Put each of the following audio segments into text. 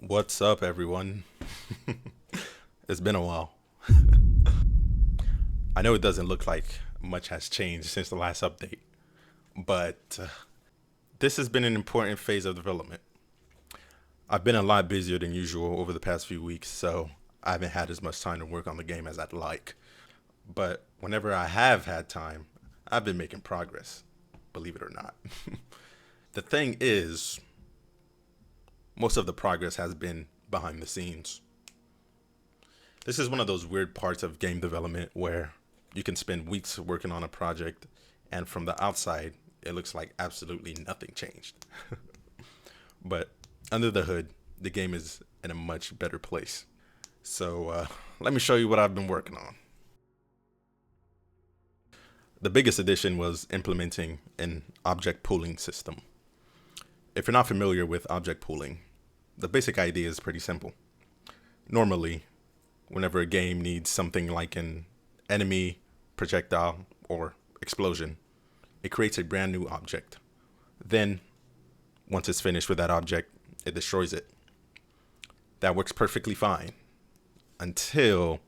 What's up, everyone? It's been a while. I know it doesn't look like much has changed since the last update, but this has been an important phase of development. I've been a lot busier than usual over the past few weeks, so I haven't had as much time to work on the game as I'd like. But whenever I have had time, I've been making progress, believe it or not. The thing is, most of the progress has been behind the scenes. This is one of those weird parts of game development where you can spend weeks working on a project, and from the outside, it looks like absolutely nothing changed. But under the hood, the game is in a much better place. So let me show you what I've been working on. The biggest addition was implementing an object pooling system. If you're not familiar with object pooling, the basic idea is pretty simple. Normally, whenever a game needs something like an enemy, projectile, or explosion, it creates a brand new object. Then, once it's finished with that object, it destroys it. That works perfectly fine until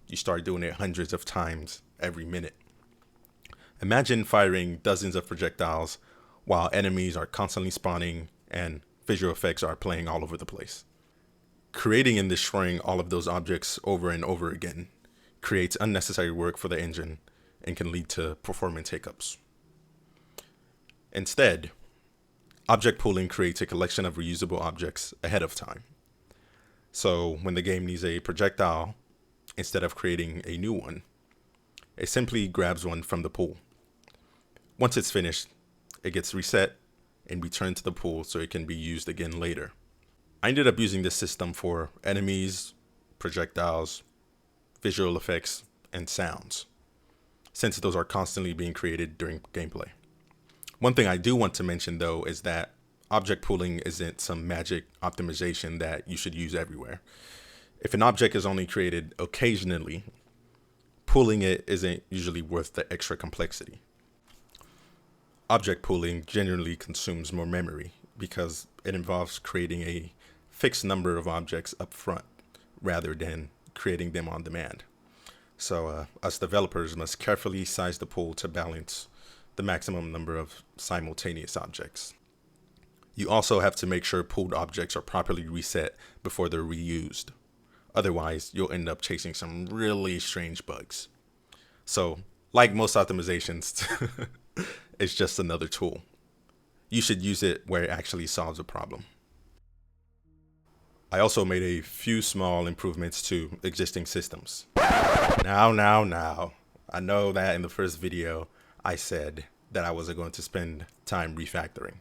you start doing it hundreds of times every minute. Imagine firing dozens of projectiles while enemies are constantly spawning and visual effects are playing all over the place. Creating and destroying all of those objects over and over again creates unnecessary work for the engine and can lead to performance hiccups. Instead, object pooling creates a collection of reusable objects ahead of time. So when the game needs a projectile, instead of creating a new one, it simply grabs one from the pool. Once it's finished, it gets reset and returned to the pool so it can be used again later. I ended up using this system for enemies, projectiles, visual effects, and sounds, since those are constantly being created during gameplay. One thing I do want to mention though is that object pooling isn't some magic optimization that you should use everywhere. If an object is only created occasionally, pooling it isn't usually worth the extra complexity. Object pooling generally consumes more memory because it involves creating a fixed number of objects up front rather than creating them on demand. So us developers must carefully size the pool to balance the maximum number of simultaneous objects. You also have to make sure pooled objects are properly reset before they're reused. Otherwise, you'll end up chasing some really strange bugs. So, like most optimizations, it's just another tool. You should use it where it actually solves a problem. I also made a few small improvements to existing systems. Now. I know that in the first video, I said that I wasn't going to spend time refactoring.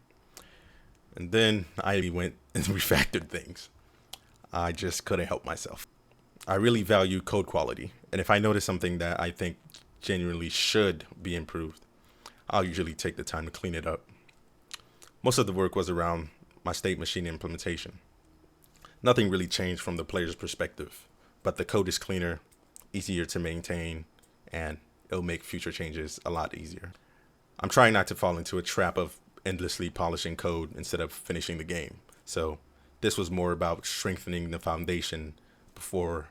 And then I went and refactored things. I just couldn't help myself. I really value code quality, and if I notice something that I think genuinely should be improved, I'll usually take the time to clean it up. Most of the work was around my state machine implementation. Nothing really changed from the player's perspective, but the code is cleaner, easier to maintain, and it'll make future changes a lot easier. I'm trying not to fall into a trap of endlessly polishing code instead of finishing the game. So this was more about strengthening the foundation before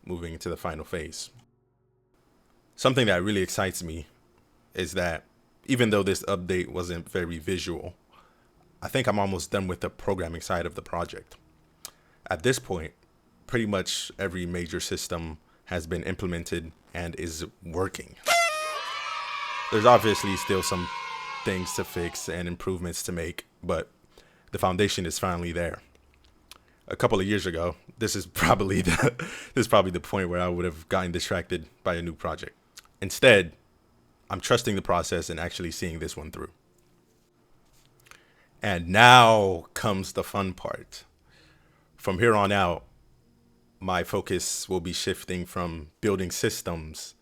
moving into the final phase. Something that really excites me is that even though this update wasn't very visual, I think I'm almost done with the programming side of the project. At this point, pretty much every major system has been implemented and is working. There's obviously still some things to fix and improvements to make, but the foundation is finally there. A couple of years ago, this is probably the point where I would have gotten distracted by a new project. Instead, I'm trusting the process and actually seeing this one through. And now comes the fun part. From here on out, my focus will be shifting from building systems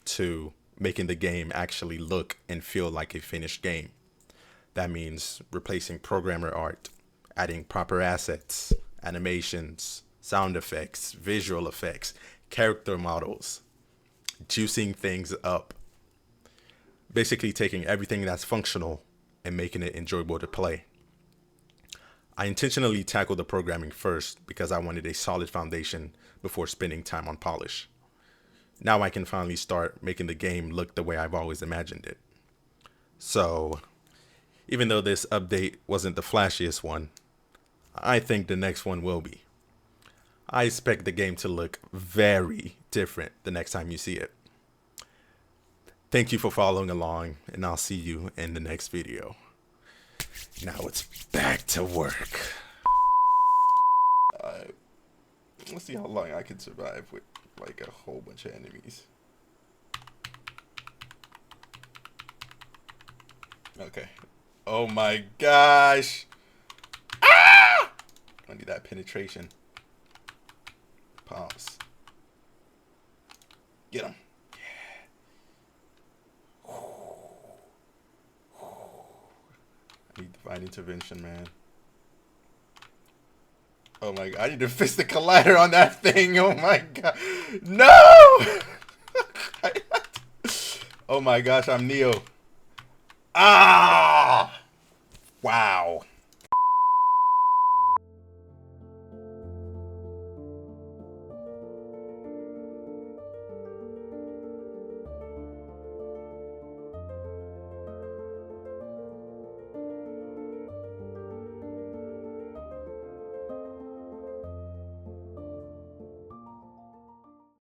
to making the game actually look and feel like a finished game. That means replacing programmer art, adding proper assets, animations, sound effects, visual effects, character models, juicing things up. Basically taking everything that's functional and making it enjoyable to play. I intentionally tackled the programming first because I wanted a solid foundation before spending time on polish. Now I can finally start making the game look the way I've always imagined it. So, even though this update wasn't the flashiest one, I think the next one will be. I expect the game to look very different the next time you see it. Thank you for following along, and I'll see you in the next video. Now it's back to work. Let's see how long I can survive with like a whole bunch of enemies. Okay. Oh my gosh. Ah! I need that penetration. Pause. Get him. Yeah. I need divine intervention, man. Oh my god, I need to fix the collider on that thing. Oh my god. No! Oh my gosh, I'm Neo. Ah! Wow.